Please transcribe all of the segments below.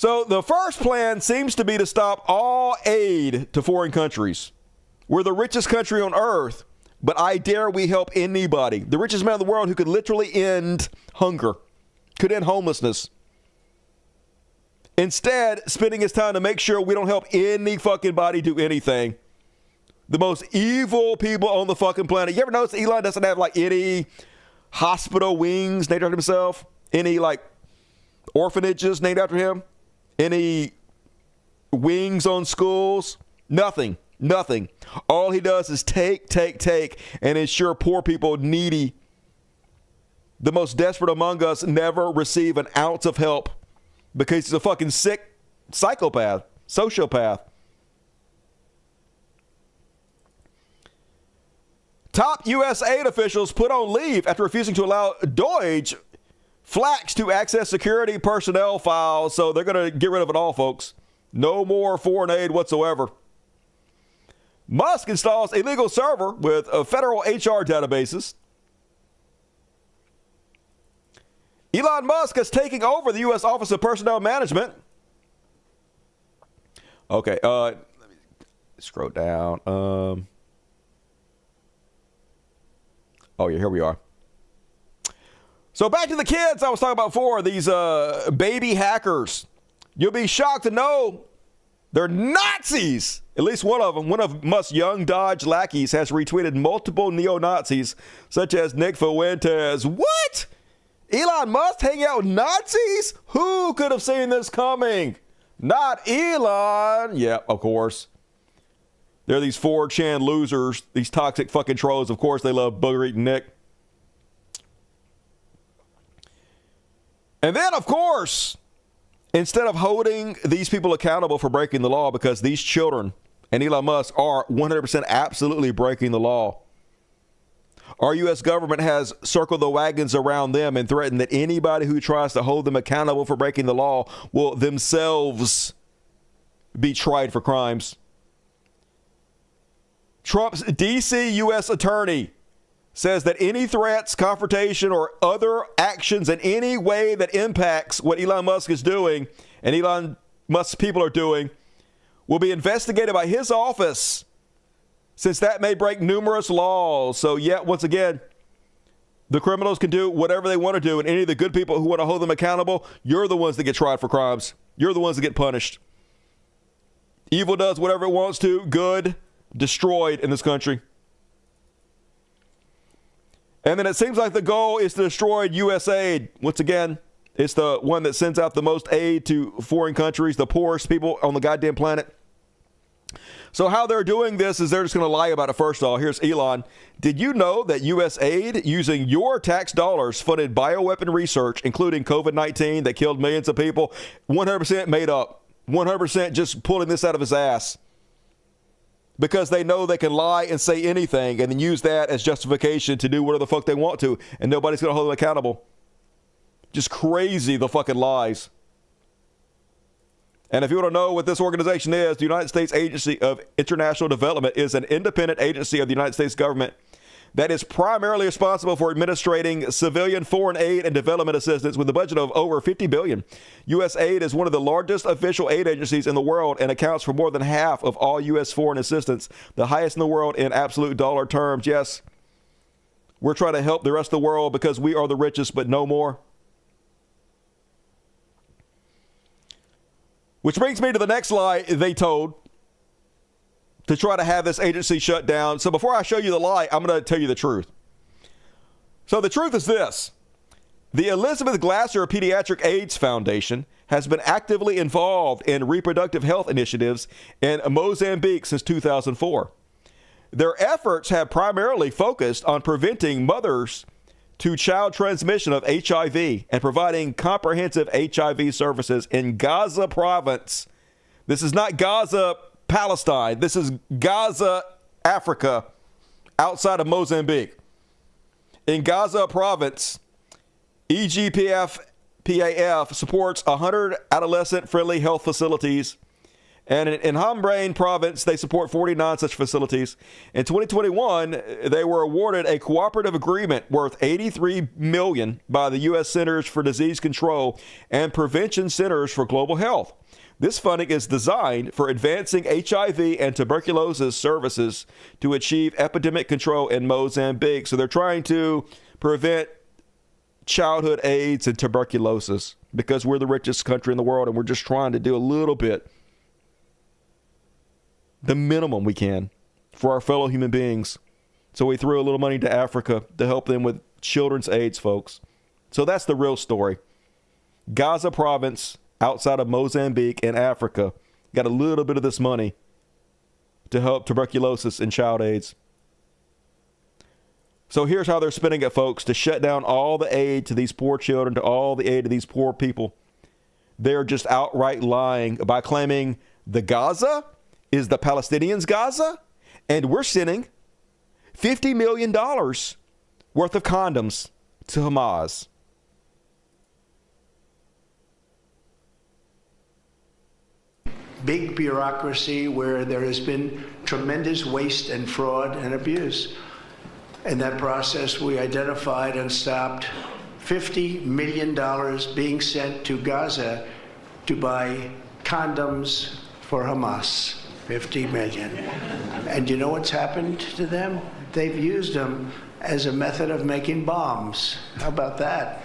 So the first plan seems to be to stop all aid to foreign countries. We're the richest country on earth, but I dare we help anybody. The richest man in the world who could literally end hunger, could end homelessness. Instead, spending his time to make sure we don't help any fucking body do anything. The most evil people on the fucking planet. You ever notice Elon doesn't have like any hospital wings named after himself? Any like orphanages named after him? Any wings on schools? Nothing. Nothing. All he does is take, and ensure poor people, needy, the most desperate among us, never receive an ounce of help because he's a fucking sick psychopath, sociopath. Top USAID officials put on leave after refusing to allow Deutsche Flaks to access security personnel files, so they're going to get rid of it all, folks. No more foreign aid whatsoever. Musk installs illegal server with federal HR databases. Elon Musk is taking over the U.S. Office of Personnel Management. Okay, let me scroll down. Oh, yeah, here we are. So back to the kids I was talking about before, these baby hackers. You'll be shocked to know they're Nazis. At least one of them, one of Musk's young Dodge lackeys, has retweeted multiple neo-Nazis, such as Nick Fuentes. What? Elon Musk hanging out with Nazis? Who could have seen this coming? Not Elon. Yeah, of course. They're these 4chan losers, these toxic fucking trolls. Of course, they love booger-eating Nick. And then, of course, instead of holding these people accountable for breaking the law, because these children and Elon Musk are 100% absolutely breaking the law, our U.S. government has circled the wagons around them and threatened that anybody who tries to hold them accountable for breaking the law will themselves be tried for crimes. Trump's D.C. U.S. attorney says that any threats, confrontation, or other actions in any way that impacts what Elon Musk is doing and Elon Musk's people are doing will be investigated by his office, since that may break numerous laws. So, yet, once again, the criminals can do whatever they want to do, and any of the good people who want to hold them accountable, you're the ones that get tried for crimes. You're the ones that get punished. Evil does whatever it wants to. Good destroyed in this country. And then it seems like the goal is to destroy USAID. Once again, it's the one that sends out the most aid to foreign countries, the poorest people on the goddamn planet. So how they're doing this is they're just going to lie about it first of all. Here's Elon. Did you know that USAID, using your tax dollars, funded bioweapon research, including COVID-19 that killed millions of people? 100% made up. 100% just pulling this out of his ass. Because they know they can lie and say anything and then use that as justification to do whatever the fuck they want to, and nobody's going to hold them accountable. Just crazy, the fucking lies. And if you want to know what this organization is, the United States Agency of International Development is an independent agency of the United States government that is primarily responsible for administrating civilian foreign aid and development assistance with a budget of over $50 billion. USAID is one of the largest official aid agencies in the world and accounts for more than half of all U.S. foreign assistance, the highest in the world in absolute dollar terms. Yes, we're trying to help the rest of the world because we are the richest, but no more. Which brings me to the next lie they told to try to have this agency shut down. So before I show you the lie, I'm going to tell you the truth. So the truth is this. The Elizabeth Glasser Pediatric AIDS Foundation has been actively involved in reproductive health initiatives in Mozambique since 2004. Their efforts have primarily focused on preventing mothers to child transmission of HIV and providing comprehensive HIV services in Gaza province. This is not Gaza, Palestine. This is Gaza, Africa, outside of Mozambique. In Gaza province, PAF supports 100 adolescent-friendly health facilities And in Hambrain province, they support 49 such facilities. In 2021, they were awarded a cooperative agreement worth $83 million by the U.S. Centers for Disease Control and Prevention Centers for Global Health. This funding is designed for advancing HIV and tuberculosis services to achieve epidemic control in Mozambique. So they're trying to prevent childhood AIDS and tuberculosis because we're the richest country in the world and we're just trying to do a little bit, the minimum we can for our fellow human beings. So we threw a little money to Africa to help them with children's AIDS, folks. So that's the real story. Gaza province outside of Mozambique in Africa got a little bit of this money to help tuberculosis and child AIDS. So here's how they're spending it, folks, to shut down all the aid to these poor children, to all the aid to these poor people. They're just outright lying by claiming the Gaza is the Palestinians' Gaza, and we're sending $50 million worth of condoms to Hamas. Big bureaucracy where there has been tremendous waste and fraud and abuse. In that process, we identified and stopped $50 million being sent to Gaza to buy condoms for Hamas. 50 million. And you know what's happened to them? They've used them as a method of making bombs. How about that?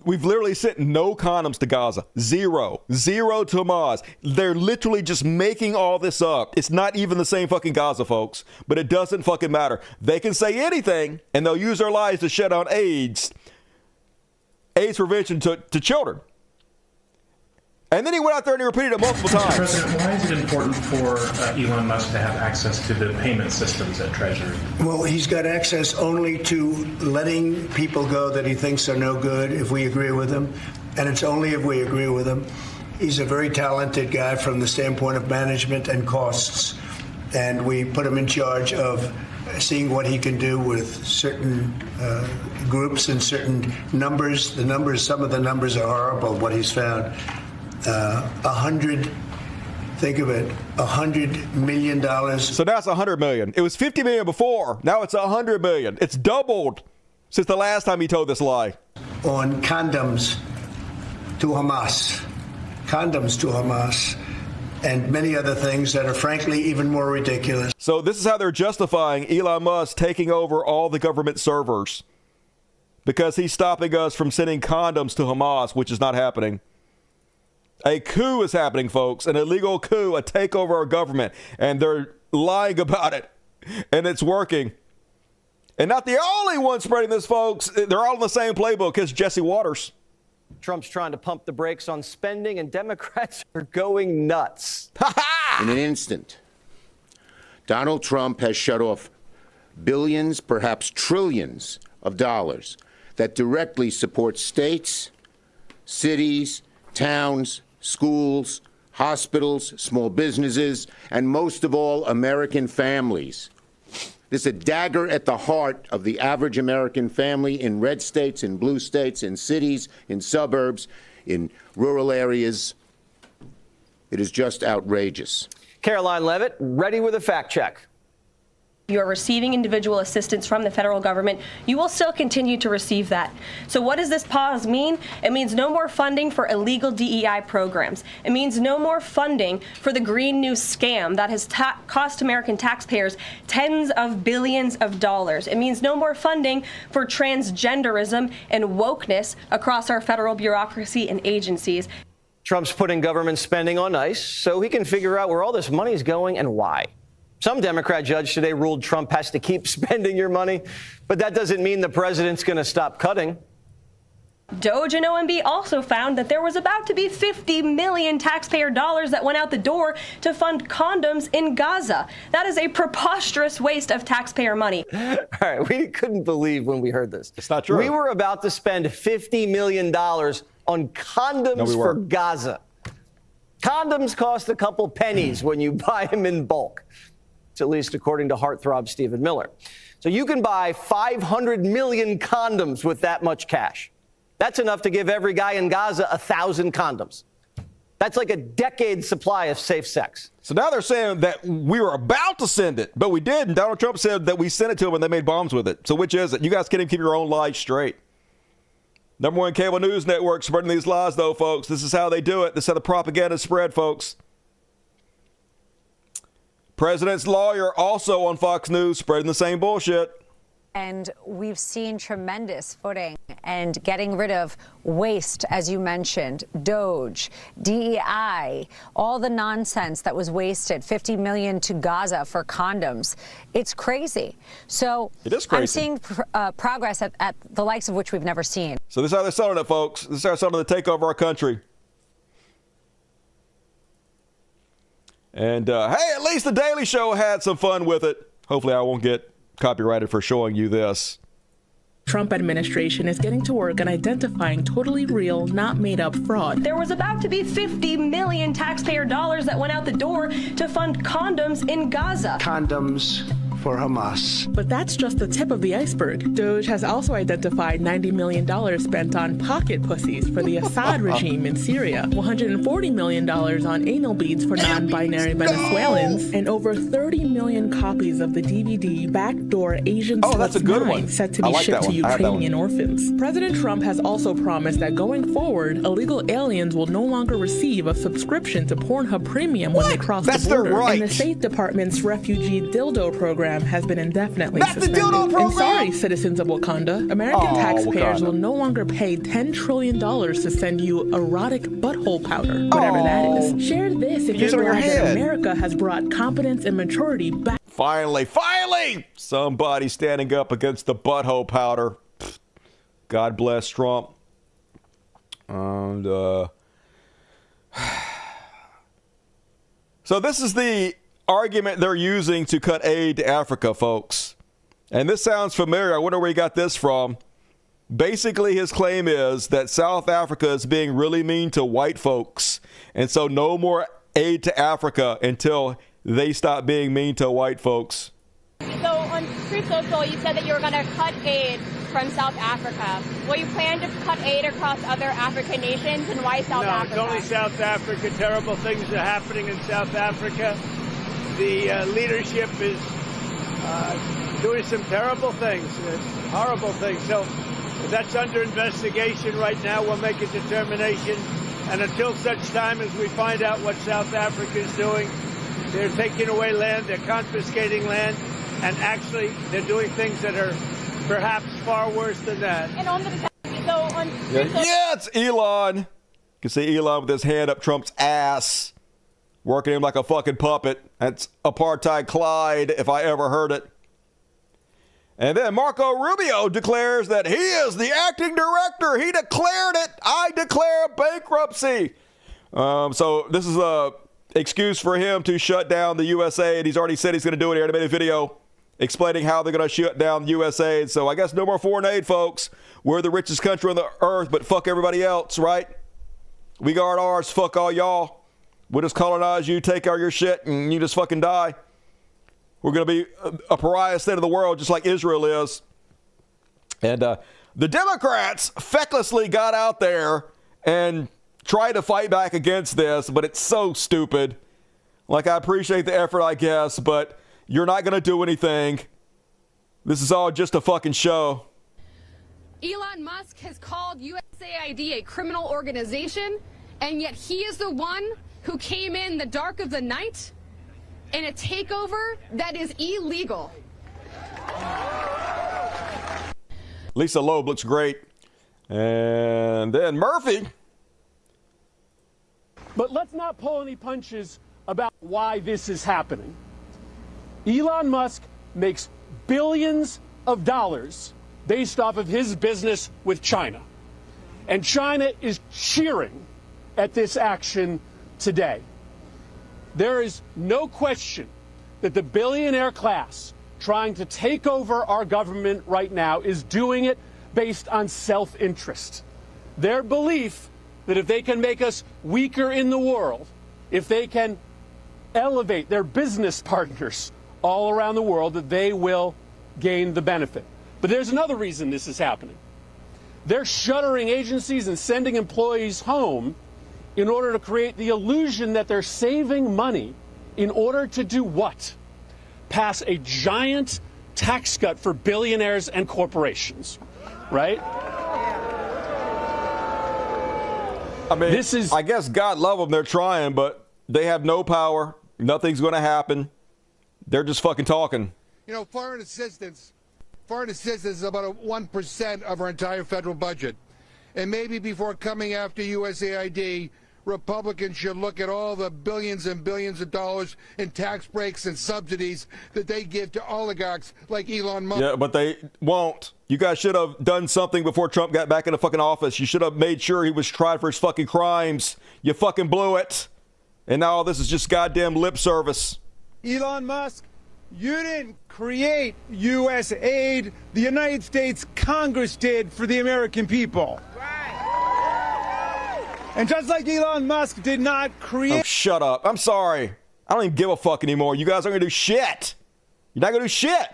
We've literally sent no condoms to Gaza. Zero to Hamas. They're literally just making all this up. It's not even the same fucking Gaza, folks. But it doesn't fucking matter. They can say anything, and they'll use their lies to shut down AIDS prevention to children. And then he went out there and he repeated it multiple times. Mr. President, why is it important for Elon Musk to have access to the payment systems at Treasury? Well, he's got access only to letting people go that he thinks are no good if we agree with him. And it's only if we agree with him. He's a very talented guy from the standpoint of management and costs. And we put him in charge of seeing what he can do with certain groups and certain numbers. Some of the numbers are horrible, what he's found. Think of it, $100 million. So now it's $100 million. It was $50 million before. Now it's $100 million. It's doubled since the last time he told this lie. On condoms to Hamas. Condoms to Hamas. And many other things that are frankly even more ridiculous. So this is how they're justifying Elon Musk taking over all the government servers. Because he's stopping us from sending condoms to Hamas, which is not happening. A coup is happening, folks. An illegal coup, a takeover of government. And they're lying about it. And it's working. And not the only one spreading this, folks. They're all in the same playbook as Jesse Waters. Trump's trying to pump the brakes on spending, and Democrats are going nuts. In an instant, Donald Trump has shut off billions, perhaps trillions of dollars that directly support states, cities, towns, schools, hospitals, small businesses, and most of all, American families. This is a dagger at the heart of the average American family in red states, in blue states, in cities, in suburbs, in rural areas. It is just outrageous. Caroline Levitt, ready with a fact check. You are receiving individual assistance from the federal government. You will still continue to receive that. So what does this pause mean? It means no more funding for illegal DEI programs. It means no more funding for the Green New scam that has cost American taxpayers tens of billions of dollars. It means no more funding for transgenderism and wokeness across our federal bureaucracy and agencies. Trump's putting government spending on ice so he can figure out where all this money is going and why. Some Democrat judge today ruled Trump has to keep spending your money, but that doesn't mean the president's going to stop cutting. DOJ and OMB also found that there was about to be 50 million taxpayer dollars that went out the door to fund condoms in Gaza. That is a preposterous waste of taxpayer money. All right, we couldn't believe when we heard this. It's not true. We were about to spend $50 million on condoms for Gaza. Condoms cost a couple pennies when you buy them in bulk. At least according to heartthrob Stephen Miller. So you can buy 500 million condoms with that much cash. That's enough to give every guy in Gaza 1,000 condoms. That's like a decade's supply of safe sex. So now they're saying that we were about to send it, but we didn't. Donald Trump said that we sent it to them and they made bombs with it. So which is it? You guys can't even keep your own lies straight. Number one cable news network spreading these lies, though, folks. This is how they do it. This is how the propaganda is spread, folks. President's lawyer also on Fox News spreading the same bullshit. And we've seen tremendous footing and getting rid of waste, as you mentioned, DOGE, DEI, all the nonsense that was wasted, $50 million to Gaza for condoms. It's crazy. So it is crazy. I'm seeing progress at the likes of which we've never seen. So this is how they're selling it, folks. This is how they're selling it to take over our country. And, hey, at least The Daily Show had some fun with it. Hopefully I won't get copyrighted for showing you this. Trump administration is getting to work on identifying totally real, not made up fraud. There was about to be 50 million taxpayer dollars that went out the door to fund condoms in Gaza. Condoms for Hamas. But that's just the tip of the iceberg. DOGE has also identified $90 million spent on pocket pussies for the Assad regime in Syria, $140 million on anal beads for non-binary Venezuelans, and over 30 million copies of the DVD Backdoor Asian that's a good one. set to be shipped to Ukrainian orphans. President Trump has also promised that going forward, illegal aliens will no longer receive a subscription to Pornhub Premium when they cross the border. Their right. And the State Department's refugee dildo program has been indefinitely suspended. The dildo program? And sorry, citizens of Wakanda, American taxpayers will no longer pay $10 trillion to send you erotic butthole powder, whatever that is. Share this if you're glad that America has brought competence and maturity back. Finally, somebody standing up against the butthole powder. God bless Trump. And, so this is the argument they're using to cut aid to Africa, folks. And this sounds familiar. I wonder where he got this from. Basically, his claim is that South Africa is being really mean to white folks. And so no more aid to Africa until they stop being mean to white folks. So on Truth Social, you said that you were going to cut aid from South Africa. Will you plan to cut aid across other African nations, and why South Africa? No, it's only South Africa. Terrible things are happening in South Africa. The leadership is doing some terrible things, horrible things. So that's under investigation right now. We'll make a determination. And until such time as we find out what South Africa is doing, they're taking away land, they're confiscating land, and actually they're doing things that are perhaps far worse than that. And on the yeah, it's Elon. You can see Elon with his hand up Trump's ass, working him like a fucking puppet. That's apartheid Clyde, if I ever heard it. And then Marco Rubio declares that he is the acting director. He declared it. I declare bankruptcy. So this is a excuse for him to shut down the USAID. He's already said he's going to do it. He already made a video explaining how they're going to shut down the USAID. So I guess no more foreign aid, folks. We're the richest country on the earth, but fuck everybody else, right? We guard ours. Fuck all y'all. We'll just colonize you, take all your shit, and you just fucking die. We're going to be a pariah state of the world, just like Israel is. And the Democrats fecklessly got out there and tried to fight back against this, but it's so stupid. Like, I appreciate the effort, I guess, but you're not going to do anything. This is all just a fucking show. Elon Musk has called USAID a criminal organization, and yet he is the one who came in the dark of the night in a takeover that is illegal. Lisa Loeb looks great. And then Murphy. But let's not pull any punches about why this is happening. Elon Musk makes billions of dollars based off of his business with China. And China is cheering at this action today. There is no question that the billionaire class trying to take over our government right now is doing it based on self-interest. Their belief that if they can make us weaker in the world, if they can elevate their business partners all around the world, that they will gain the benefit. But there's another reason this is happening. They're shuttering agencies and sending employees home in order to create the illusion that they're saving money in order to do what? Pass a giant tax cut for billionaires and corporations, right? I mean, I guess God love them. They're trying, but they have no power. Nothing's going to happen. They're just fucking talking. You know, foreign assistance is about 1% of our entire federal budget. And maybe before coming after USAID, Republicans should look at all the billions and billions of dollars in tax breaks and subsidies that they give to oligarchs like Elon Musk. Yeah, but they won't. You guys should have done something before Trump got back in the fucking office. You should have made sure he was tried for his fucking crimes. You fucking blew it. And now all this is just goddamn lip service. Elon Musk, you didn't create USAID. The United States Congress did for the American people. And just like Elon Musk did not create... Oh, shut up. I'm sorry. I don't even give a fuck anymore. You guys aren't going to do shit. You're not going to do shit.